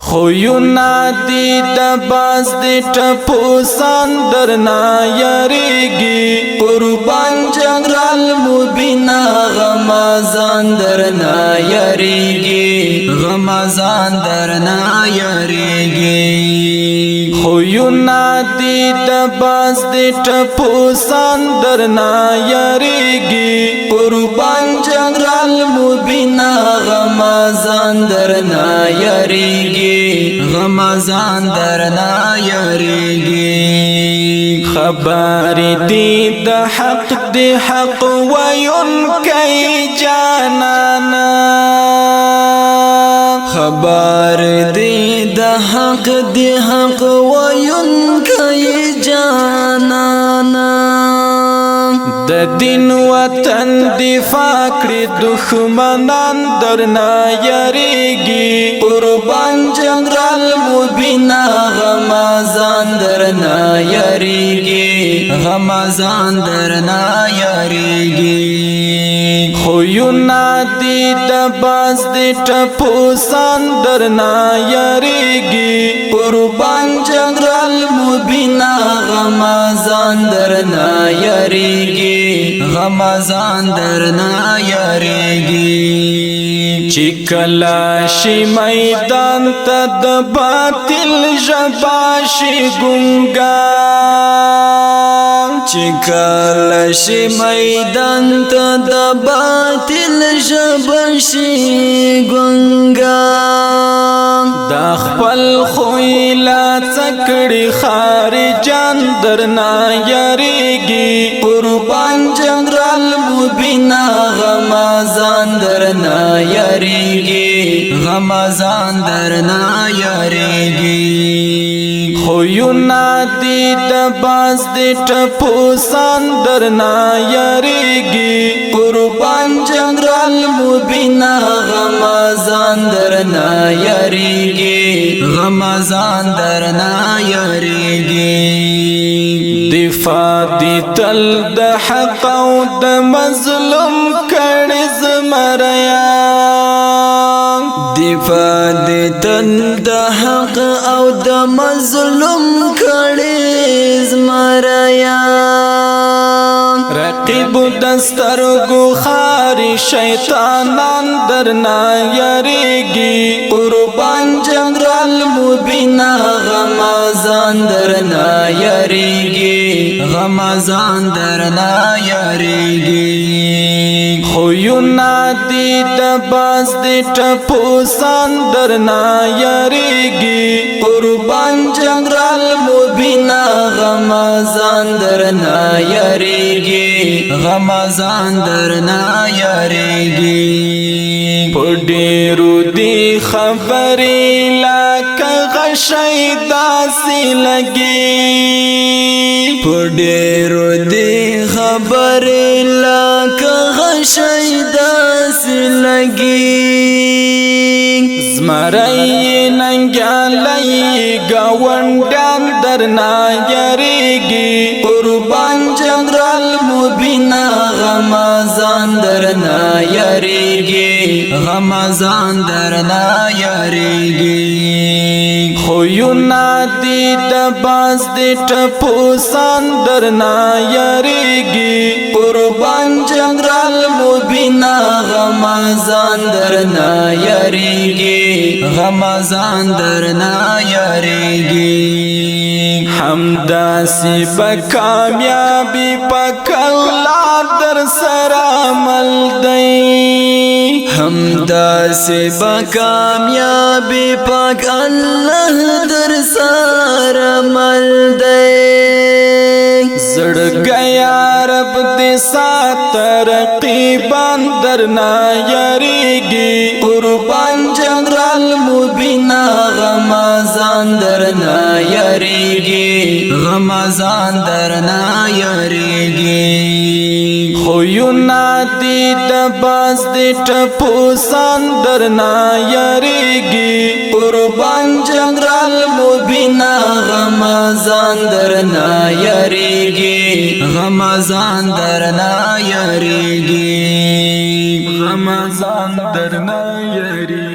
خویونا دی د باز دی ټپو ساندرنا یریږي قربان جنرال مبینا غمازان درنا یریږي غمازان درنا یریږي خویونا دی د باز دی ټپو ساندرنا یریږي قربان جنرال مبینا غمازان درنا یریږي غمازان درنا یریږي خبر دی د حق دی حق وینکی جانانا خبر دی د حق دی حق وینکی جانانا د دین وطن دفاع کړي دښمنان درنا یریږي قربان جنرال مبینا غمازان درنا یریږي غمازان درنا یریږي خویونا دی د باز دی ټپو ساندرنا یریږي قربان جنرال مبینا غمازان درنا یریږي غمازان درنا یریږي چې کله شي میدان ته د باطل ژبه شي ګونګا چې کله شي میدان ته د باطل ژبه شي ګونګا د خپل خوی لا څکړي خارجان درنا یریږي قربان جنرال مبینا غمازان درنا یریږي غمازان درنا یریږي خویونا دی د باز دی ټپو ساندرنا یریږي قربان جنرال مبینا غمازان درنا یریږي غمازان درنا یریږي دفاع دی تل د حق او د مظلوم کړي زمریا دفاع دی تل د حق او د مظلوم کړي زمریا رقیب دسترګو خاري شیطانان درنا یریږي قربان جنرال مبینا غمازان درنا یریږي غمازان درنا یریږي خویونا دی د باز دی ټپو ساندرنا یریږي قربان جنرال مبینا غمازان درنا یریږي غمازان درنا یریږي په ډېرو دی خبرې لکه غشی داسې لګي په ډېرو دی خبرې لکه غشی داسې لګي زمری ننګیالی ګاونډیان درنا یریږي قربان جنرال مبینا غمازان درنا یریږي غمازان درنا یریږي خویونا دی د باز دی ټپو ساندرنا یریږي قربان جنرال مبینا غمازان درنا یریږي غمازان درنا یریږي همداسې به کامیابي پاک الله در سره عمل دی همداسې به کامیابي پاک الله در سره عمل دی زړګی یا رب دې سات رقیبان درنا یریږي قربان جنرال مبینا غمازان درنا یریږي غمازان درنا یریږي خویونا دی د باز دی ټپو ساندرنا یریږي قربان جنرال مبینا غمازان درنا یریږي غمازان درنا یریږي غمازان درنا یریږي